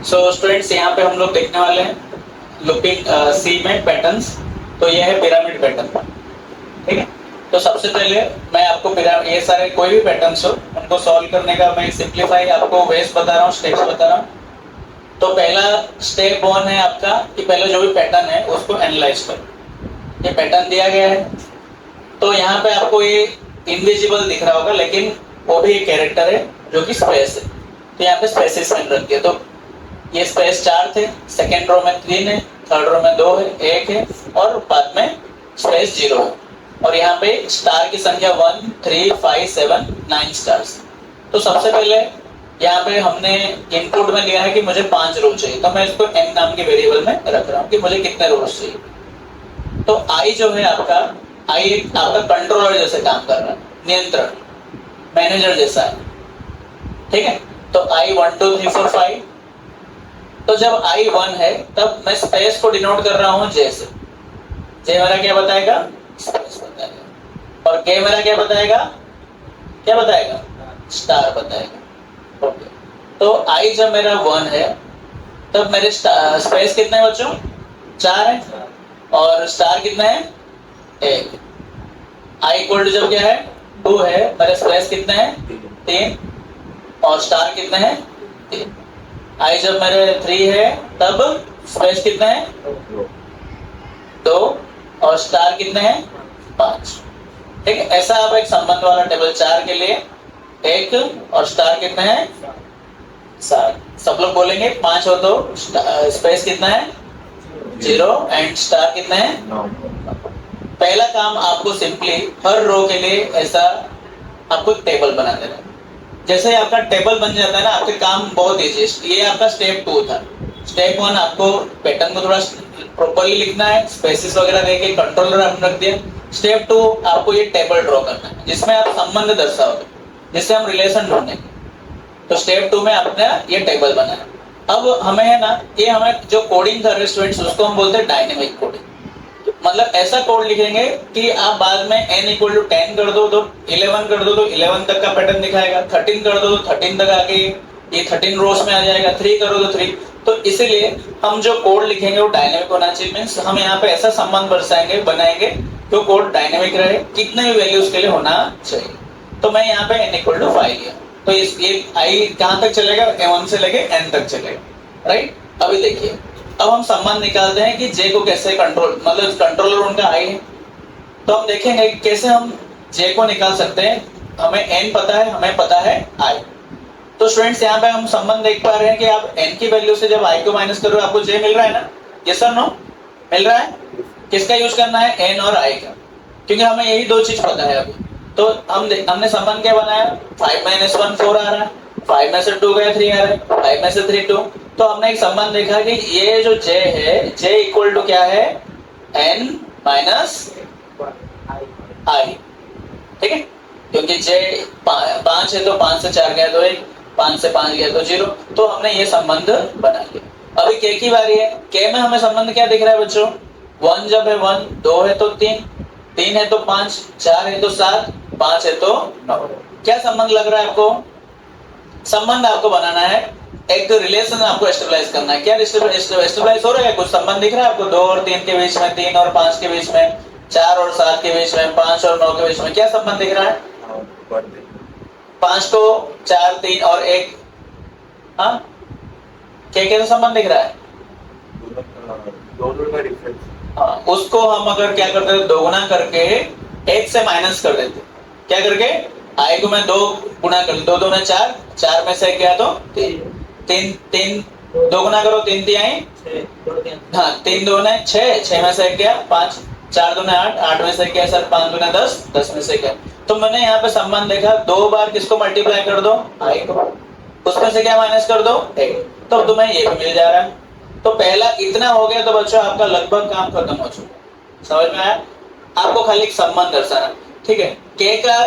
So students यहाँ पे हम लोग देखने वाले हैं लुपिंग सी में पैटर्न्स। तो ये है पिरामिड पैटर्न, ठीक है। तो सबसे पहले मैं आपको ये सारे कोई भी पैटर्न्स हो उनको सॉल्व करने का मैं सिंपलीफाई आपको वेज बता रहा हूँ, स्टेप्स बता रहा हूँ। तो पहला स्टेप वन है आपका कि पहले जो भी पैटर्न है उसको एनालाइज करो। ये पैटर्न दिया गया है तो यहाँ पे आपको ये इनविजिबल दिख रहा होगा, लेकिन वो भी एक कैरेक्टर है जो कि स्पेस है। तो यहाँ पे स्पेसिस मैंने रख दिया। तो ये स्पेस 4 थे, सेकेंड रो में 3 है, थर्ड रो में 2 है, 1 है और बाद में स्पेस 0 है। और यहाँ पे स्टार की संख्या 1, 3, 5, 7, 9 स्टार्स। तो सबसे पहले यहाँ पे हमने इनपुट में लिया है कि मुझे 5 रो चाहिए, तो मैं इसको n नाम के वेरिएबल में रख रहा हूँ कि मुझे कितने रोज चाहिए। तो i जो है आपका, i एक आपका कंट्रोलर जैसे काम कर रहा है, नियंत्रण, मैनेजर जैसा है, ठीक है। तो i 1 2 3 4 5। तो जब i 1 है तब मैं स्पेस को डिनोट कर रहा हूँ j से। j मेरा क्या बताएगा? स्पेस बताएगा। और k मेरा क्या बताएगा? क्या बताएगा? स्टार बताएगा। ओके। तो i जब मेरा 1 है तब मेरे स्पेस कितने है बच्चों? 4 है। और स्टार कितना है? 1। i इक्वल टू जब क्या है? 2 है, मेरे स्पेस कितने हैं? 3। और स्टार कितने हैं? 3। i जब मेरे 3 है तब स्पेस कितना है? 2। और स्टार कितने हैं? 5। ठीक है। ऐसा आप एक संबंध वाला टेबल 4 के लिए 1 और स्टार कितने हैं? 7। सब लोग बोलेंगे 5 हो तो स्पेस कितना है? 0 एंड स्टार कितना है? 9। पहला काम आपको सिंपली हर रो के लिए ऐसा आपको टेबल बना देना है। जैसे ही आपका टेबल बन जाता है ना, आपके काम बहुत इजी है। ये आपका स्टेप 2 था। स्टेप 1 आपको पैटर्न को थोड़ा प्रॉपर्ली लिखना है, स्पेसिस वगैरह देके कंट्रोलर आपने रख दिया। स्टेप 2 आपको ये टेबल ड्रॉ करना है जिसमें आप संबंध दर्शाओगे, जिससे हम रिलेशन ढूंढेंगे। तो स्टेप 2 में आपने ये टेबल बनाया। अब हमें है ना, ये हमें जो कोडिंग कर रहे स्टूडेंट्स उसको हम बोलते हैं डायनेमिक कोडिंग। मतलब ऐसा कोड लिखेंगे कि आप बाद में n इक्वल टू 10 कर दो तो 11 कर दो तो 11 तक का पैटर्न दिखाएगा, 13 कर दो तो 13 तक आके ये 13 रोज में आ जाएगा, 3 करो तो 3। तो इसीलिए हम जो कोड लिखेंगे वो डायनेमिक होना चाहिए। मीन्स हम यहाँ पे ऐसा संबंध बरसाएंगे, बनाएंगे तो कोड डायनेमिक रहे, कितने भी वैल्यूज के लिए होना चाहिए। तो मैं यहाँ पे n इक्वल टू 5 लिया। तो ये i कहाँ तक चलेगा? m1 से लेके n तक चलेगा, राइट। अभी देखिए, अब हम संबंध निकालते हैं कि j को कैसे कंट्रोल, मतलब कंट्रोलर उनका i है। तो हम देखेंगे कैसे हम j को निकाल सकते हैं। हमें n पता है, हमें पता है i। तो स्टूडेंट्स यहाँ पे हम संबंध देख पा रहे हैं कि आप n की वैल्यू से जब i को माइनस कर रहे हो आपको j मिल रहा है ना? यस और नो? मिल रहा है। किसका यूज करना है? n और i का, क्योंकि हमें यही दो चीज पता है अभी। तो हमने संबंध क्या बनाया? 5 - 1 4 आ रहा है, 5 में से 2 गया 3 आ रहा है, 5 में से 3 2। तो हमने एक संबंध देखा कि ये जो j है, j इक्वल टू क्या है? n माइनस i, ठीक है। क्योंकि j 5 है तो 5 से 4 गया तो 1, 5 से 5 गया तो 0। तो हमने ये संबंध बना लिया। अभी k की बारी है। k में हमें संबंध क्या दिख रहा है बच्चों? 1 जब है 1, 2 है तो 3, 3 है तो 5, 4 है तो 7, 5 है तो 9। क्या संबंध लग रहा है आपको? संबंध आपको बनाना है, एक रिलेशन आपको एस्टेब्लिश करना है। क्या एस्टेब्लिश हो रहा है? कुछ संबंध दिख रहा है आपको? 2 और 3 के बीच में, 3 और 5 के बीच में, 4 और 7 के बीच में, 5 और 9 के बीच में क्या संबंध दिख रहा है? 5 को 4, 3 और 1, हाँ क्या कैसा संबंध दिख रहा है? दोनों का डिफरेंस। हाँ, उसको हम अगर क्या करते हैं, दोगुना करके 1 से माइनस कर देते। क्या करके? i को मैं 2 गुना कर, 2 2 में 4, 4 में से क्या तो 3, 3 2 गुना करो, 3 3 आई 6, हाँ 3 2 ने 6, 6 में से क्या 5, 4 2 ने 8, 8 में से क्या सर 5 2 ने 10, 10 में से क्या। तो मैंने यहाँ पे संबंध देखा, 2 बार किसको मल्टीप्लाई कर दो? i को, उसमें से क्या माइनस कर दो? 1। तो तुम्हें ये भी मिल जा रहा है। तो पहला इतना हो गया तो बच्चों आपका लगभग काम खत्म हो चुका। समझ में आया? आपको खाली एक संबंध दर्शाना, ठीक है। k का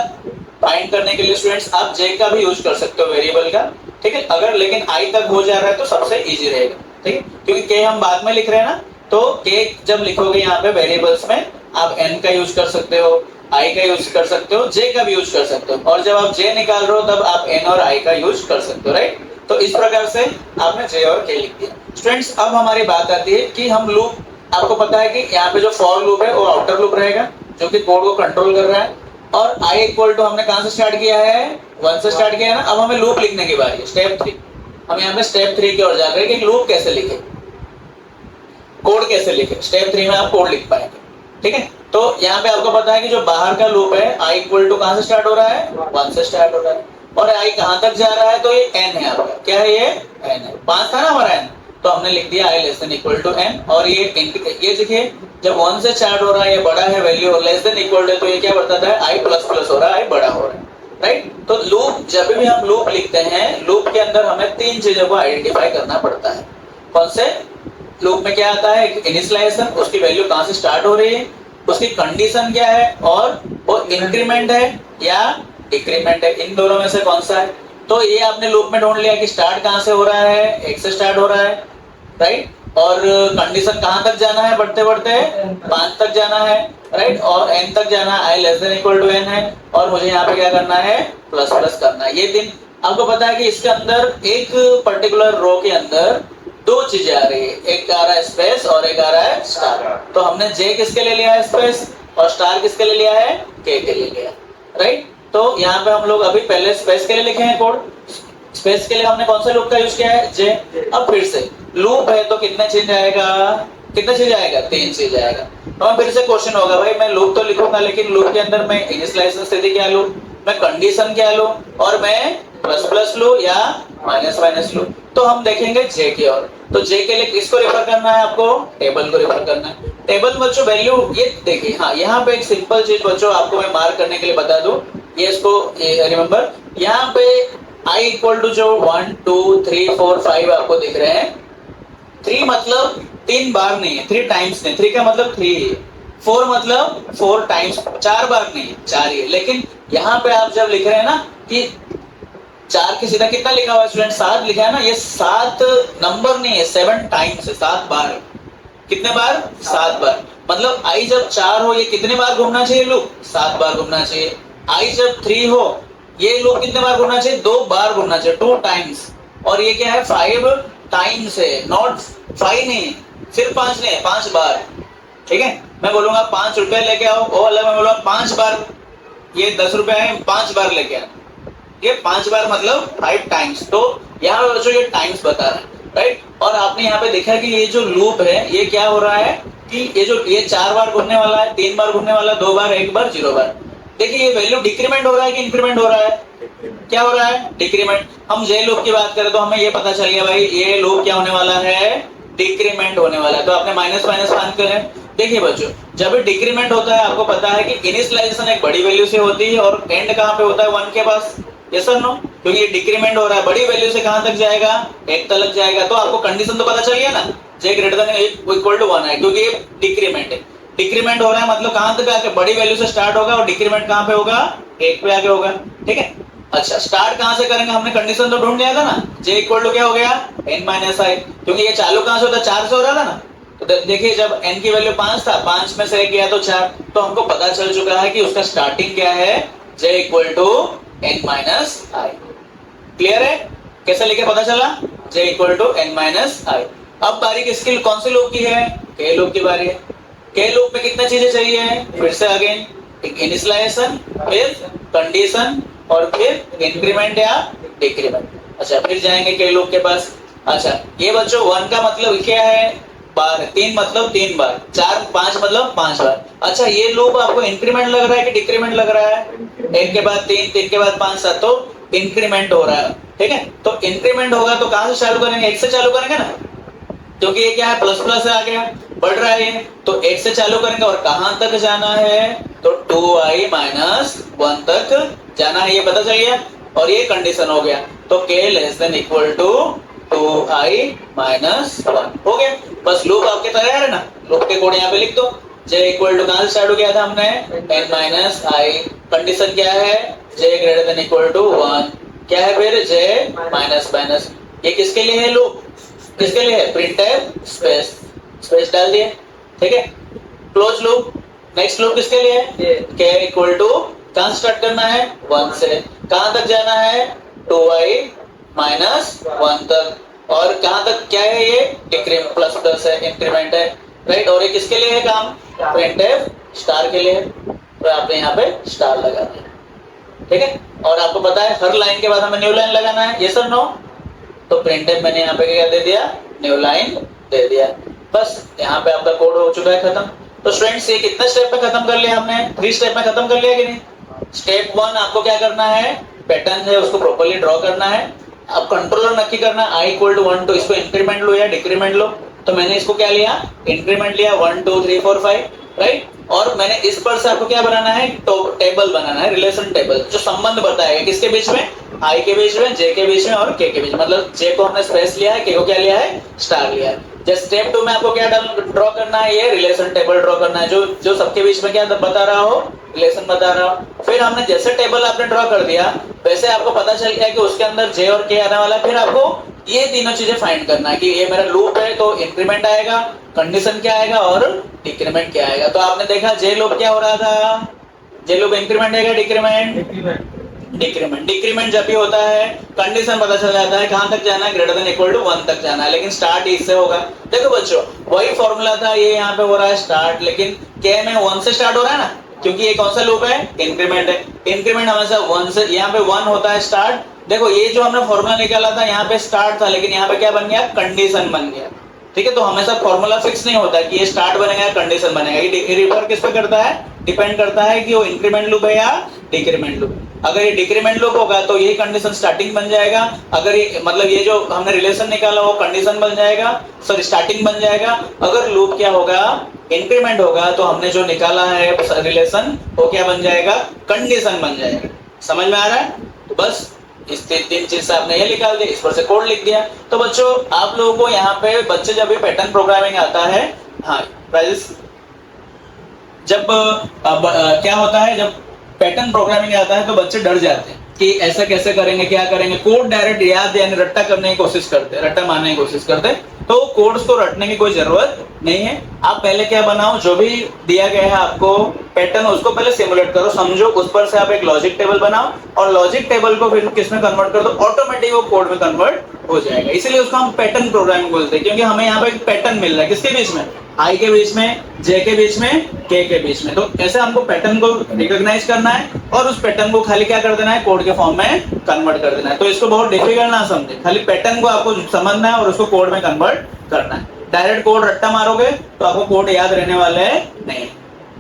फाइंड करने के लिए स्टूडेंट्स आप j का भी यूज कर सकते हो वेरिएबल का, ठीक है। अगर लेकिन i तक हो जा रहा है तो सबसे इजी रहेगा, ठीक है। क्योंकि k हम बाद में लिख रहे हैं ना, तो k जब लिखोगे यहाँ पे वेरिएबल्स में आप n का यूज कर सकते हो, i का यूज कर सकते हो, j का भी यूज कर सकते हो। और जब आप j निकाल रहे हो तब आप n और i का यूज कर सकते हो, राइट। तो इस प्रकार से आपने जे और के लिख दिया। स्टूडेंट्स अब हमारी बात आती है कि हम लूप, आपको पता है कि यहाँ पे जो फॉर लूप है वो आउटर लूप रहेगा जो कि कोड को कंट्रोल कर रहा है, और आई इक्वल टू हमने कहां से स्टार्ट किया है, 1 से स्टार्ट किया है ना। अब हमें लूप लिखने की बारी है, स्टेप 3। हम यहाँ पे स्टेप 3 की ओर जा रहे हैं कि लूप कैसे लिखे, कोड कैसे लिखे। स्टेप 3 में आप कोड लिख पाएंगे, ठीक है। तो यहाँ पे आपको पता है कि जो बाहर का लूप है आई इक्वल टू कहां से स्टार्ट हो रहा है, 1 से स्टार्ट हो रहा है, और आई कहां तक जा रहा है, तो ये n है आपका, क्या है ये n है, 5 था ना हमारा n, तो हमने लिख दिया i less than equal to n। और ये देखिए जब 1 से स्टार्ट हो रहा है, ये बड़ा है वैल्यू, और लेस देन इक्वल टू, तो ये क्या बताता है आई प्लस प्लस हो रहा है, आई बड़ा हो रहा है, राइट। तो लूप, जब भी हम लूप लिखते हैं, लूप के अंदर हमें 3 चीजों को आइडेंटिफाई करना पड़ता है। कौन से? लूप में क्या आता है, इनिशियलाइजेशन, उसकी वैल्यू कहां से स्टार्ट हो रही है, उसकी कंडीशन क्या है, और वो इंक्रीमेंट है या डिक्रीमेंट है, इन दोनों में से कौन सा है। तो ये आपने लूप में ढूंढ लिया कि स्टार्ट कहां से हो रहा है, 1 से स्टार्ट हो रहा है, राइट, और कंडीशन कहां तक जाना है, बढ़ते बढ़ते 5 तक जाना है, राइट, और n तक जाना है, i less than equal to n है, और मुझे यहाँ पे क्या करना है, प्लस प्लस करना है। ये दिन आपको पता है कि इसके अंदर एक पर्टिकुलर रो के अंदर 2 चीजें आ रही है, एक आ रहा है स्पेस और एक आ रहा है स्टार। तो हमने जे किसके लिए लिया है, स्पेस, और स्टार किसके लिए लिया है, के लिए लिया, राइट। तो यहाँ पे हम लोग अभी पहले स्पेस के लिए लिखे हैं कोड, स्पेस के लिए हमने कौन सा लूप का यूज किया है, जे। अब फिर से लूप है तो कितना चेंज आएगा, कितना चीज आएगा, 3 चीज आएगा। तो फिर से क्वेश्चन होगा, भाई मैं लूप तो लिखूंगा लेकिन लूप के अंदर मैं इनिशियलाइजेशन स्थिति क्या लूं, मैं कंडीशन क्या लूं, और मैं प्लस प्लस लूं या माइनस माइनस लूं। तो हम देखेंगे जे की ओर। तो जे के लिए किसको रेफर करना है, आपको टेबल को रेफर करना है। टेबल बच्चों वैल्यू ये देखिए, हाँ यहाँ पे एक सिंपल चीज बच्चों आपको मैं मार्क करने के लिए बता दूं, ये इसको रिमेंबर, यहाँ पे i इक्वल टू जो 1 2 3 4 5 आपको दिख रहे हैं, 3 मतलब 3 बार नहीं है, 3 टाइम्स नहीं, 3 का मतलब 3 है, 4 मतलब 4 टाइम्स, 4 बार नहीं, 4 ही है। लेकिन यहाँ पे आप जब लिख रहे हैं ना कि 4 के सीधा कितना लिखा हुआ है स्टूडेंट, 7 लिखा है ना, ये 7 नंबर नहीं है, 7 टाइम्स है, 7 बार है। कितने बार, 7 बार। मतलब आई जब 4 हो, ये कितने बार घूमना चाहिए लूप, 7 बार घूमना चाहिए। आई जब 3 हो, ये लूप कितने बार घूमना चाहिए, 2 बार घूमना चाहिए, 2 टाइम्स। और ये क्या है, 5 टाइम्स है, नॉट 5 नहीं, सिर्फ 5 नहीं है, 5 बार, ठीक है। मैं बोलूंगा 5 रुपए लेके आओ, वो अलग मैं बोलूंगा 5 बार, ये 10 रुपए है, 5 बार लेके आओ, ये 5 बार मतलब 5 टाइम्स। तो यहाँ पे बच्चों ये टाइम्स बता रहा है, राइट। और आपने यहाँ पे देखा कि ये जो लूप है ये क्या हो रहा है कि ये 4 बार घूमने वाला है, 3 बार घूमने वाला, 2 बार, 1 बार, 0 बार। देखिए ये वैल्यू डिक्रीमेंट हो रहा है कि इंक्रीमेंट हो रहा है, क्या हो रहा है, डिक्रीमेंट। हम जे लूप की बात करें तो हमें ये पता चल गया भाई ये लूप क्या होने वाला है, डिक्रीमेंट होने वाला है। तो आपने माइनस माइनस मान करें। देखिए बच्चों जब डिक्रीमेंट होता है आपको पता है कि इनिशियलाइजेशन एक बड़ी वैल्यू से होती है और एंड कहाँ पे होता है, 1 के पास, यस सर नो, क्योंकि ये डिक्रीमेंट हो रहा है, बड़ी वैल्यू से कहां तक जाएगा, 1 तक जाएगा। तो आपको कंडीशन तो पता चल गया ना, जे ग्रेटर देन इक्वल टू 1 है, क्योंकि ये डिक्रीमेंट है, डिक्रीमेंट हो रहा है मतलब कहां तक आके, बड़ी वैल्यू से स्टार्ट होगा और डिक्रीमेंट कहां पे होगा, 1 पे आके होगा, ठीक है। अच्छा स्टार्ट कहां से करेंगे, हमने कंडीशन तो ढूंढ लिया था ना, जे इक्वल टू क्या हो गया, n माइनस आई, क्योंकि ये चालू कहां से होता है, 4 से हो रहा था ना। तो देखिए जब n की वैल्यू 5 था, 5 में से 1 गया तो 4, तो हमको पता चल चुका है कि उसका स्टार्टिंग क्या है, j equal to n minus i. Clear है, कैसे लिखे पता चला, j equal to n minus i. अब बारी किसकी, कौन से लूप की है, के लूप की बारी है। के लूप में कितना चीजें चाहिए, फिर से अगेन एक इनिशियलाइजेशन, फिर कंडीशन, और फिर इंक्रीमेंट या डिक्रीमेंट। अच्छा फिर जाएंगे के लूप के पास। अच्छा ये बच्चों 1 का मतलब क्या है, बार, 3 मतलब 3 बार, 4 5 मतलब 5 बार। अच्छा ये लूप आपको इंक्रीमेंट लग रहा है कि डिक्रीमेंट लग रहा है, 1 के बाद 3, 3 के बाद 5 7, तो इंक्रीमेंट हो रहा है, ठीक है। तो इंक्रीमेंट होगा तो कहां से चालू करेंगे, 1 से चालू करेंगे ना, क्योंकि ये क्या है, प्लस प्लस आ गया, बढ़ रहा है, तो 1 से चालू करेंगे और कहां तक जाना है, तो 2i माइनस 1 तक जाना है, ये पता चल गया। और ये कंडीशन हो गया, तो k less than equal to 2i minus 1 हो गया। बस लूप आपके तैयार है ना, लूप के कोड यहाँ पे लिख दो। j इक्वल टू कहां से स्टार्ट हो गया था हमने, n माइनस आई, कंडीशन क्या है, j greater than equal to 1, क्या है फिर j माइनस माइनस, ये किसके लिए है लूप, किसके लिए है, प्रिंटफ स्पेस, स्पेस डाल दिए, ठीक है। क्लोज लूप, नेक्स्ट लूप किसके लिए है, k इक्वल टू कहां स्टार्ट करना है, 1 से, कहां तक जाना है, 2i -1 तक। और कहाँ तक क्या है ये डिक्रीमेंट, प्लस प्लस है, इंक्रीमेंट है, राइट। और ये किसके लिए है काम, प्रिंटफ स्टार के लिए है, तो आपने यहाँ पे स्टार लगा दिया, ठीक है। और आपको पता है हर लाइन के बाद हमें न्यू लाइन लगाना है, यस और नो। तो प्रिंटफ मैंने यहाँ पे क्या दे दिया, न्यू लाइन दे दिया। बस यहाँ पे आपका कोड हो चुका है खत्म। तो स्टूडेंट्स ये कितने स्टेप में खत्म कर लिया हमने, 3 स्टेप में खत्म कर लिया कि नहीं। स्टेप 1 आपको क्या करना है, पैटर्न है उसको प्रॉपर्ली ड्रॉ करना है। अब कंट्रोलर नक्की करना है i = 1 तो इसको इंक्रीमेंट लो या डिक्रीमेंट लो। तो मैंने इसको क्या लिया, इंक्रीमेंट लिया 1 2 3 4 5, राइट। और मैंने इस पर से आपको क्या बनाना है, टेबल बनाना है, रिलेशन टेबल, जो संबंध बताएगा किसके बीच में, i के बीच में, j के बीच में और k के बीच में। मतलब j को हमने स्पेस लिया है, k को क्या लिया है, स्टार लिया है। जैसे स्टेप 2 में आपको क्या ड्रॉ करना है, ये रिलेशन टेबल ड्रॉ करना है, जो सबके बीच में क्या बता रहा हो, रिलेशन बता रहा हो। फिर हमने जैसे टेबल आपने ड्रॉ कर दिया वैसे आपको पता चल गया कि उसके अंदर j और k आने वाला है। फिर आपको ये तीनों चीजें फाइंड करना है कि ये मेरा लूप है तो इंक्रीमेंट आएगा, कंडीशन क्या आएगा और डिक्रीमेंट क्या आएगा। तो आपने देखा j लूप क्या हो रहा था, j लूप इंक्रीमेंट है क्या डिक्रीमेंट, डिक्रीमेंट। डिक्रीमेंट जब भी होता है कंडीशन पता चल जाता है कहां तक जाना है, >= 1 तक जाना है, लेकिन स्टार्ट इससे होगा। देखो बच्चों वही फॉर्मूला था, ये यहाँ पे हो रहा है स्टार्ट, लेकिन k में 1 से स्टार्ट हो रहा है ना, क्योंकि ये कौन सा लूप है, इंक्रीमेंट है। इंक्रीमेंट हमेशा 1 से, यहाँ पे 1 होता है स्टार्ट। देखो ये जो हमने फॉर्मूला निकाला था यहाँ पे स्टार्ट था, लेकिन यहाँ पे क्या बन गया, कंडीशन बन गया, ठीक है। तो हमेशा फॉर्मूला फिक्स नहीं होता कि ये स्टार्ट बनेगा या कंडीशन बनेगा, ये रिफर किस पे करता है, डिपेंड करता है कि वो इंक्रीमेंट लूप है या डिक्रीमेंट लूप। अगर ये डिक्रीमेंट लूप होगा तो ये कंडीशन स्टार्टिंग बन जाएगा, अगर ये मतलब ये जो हमने रिलेशन निकाला वो कंडीशन बन जाएगा, सॉरी स्टार्टिंग बन जाएगा। अगर लूप क्या होगा, इंक्रीमेंट होगा, तो हमने जो निकाला है रिलेशन वो क्या बन जाएगा, कंडीशन बन जाएगा। समझ में आ रहा है। तो बस इस तीन चीज से आपने ये निकाल दिया, इस पर से कोड लिख दिया। तो बच्चों आप लोगों को यहाँ पे बच्चे जब भी पैटर्न प्रोग्रामिंग आता है, हाँ राजेश, जब क्या होता है, जब पैटर्न प्रोग्रामिंग आता है तो बच्चे डर जाते हैं कि ऐसा कैसे करेंगे, क्या करेंगे। कोड डायरेक्ट याद यानी रट्टा करने की कोशिश करते हैं, रट्टा मारने की कोशिश करते हैं। तो कोड्स को रटने की कोई जरूरत नहीं है। आप पहले क्या बनाओ, जो भी दिया गया है आपको पैटर्न उसको पहले सिमुलेट करो, समझो, उस पर से आप एक लॉजिक टेबल बनाओ और लॉजिक टेबल को फिर किस में कन्वर्ट कर दो, ऑटोमेटिक वो कोड में कन्वर्ट हो जाएगा। इसीलिए उसको हम पैटर्न प्रोग्रामिंग बोलते हैं, क्योंकि हमें यहाँ पे एक पैटर्न मिल रहा है किसके बीच में, i के बीच में, j के बीच में, k के बीच में। तो ऐसे हमको पैटर्न को रिकॉग्नाइज करना है और उस पैटर्न को खाली क्या कर देना है, कोड के फॉर्म में कन्वर्ट कर देना है। तो इसको बहुत डिफिकल्ट ना समझे, खाली पैटर्न को आपको समझना है और उसको कोड में कन्वर्ट करना है। डायरेक्ट कोड रट्टा मारोगे तो आपको कोड याद रहने वाले नहीं।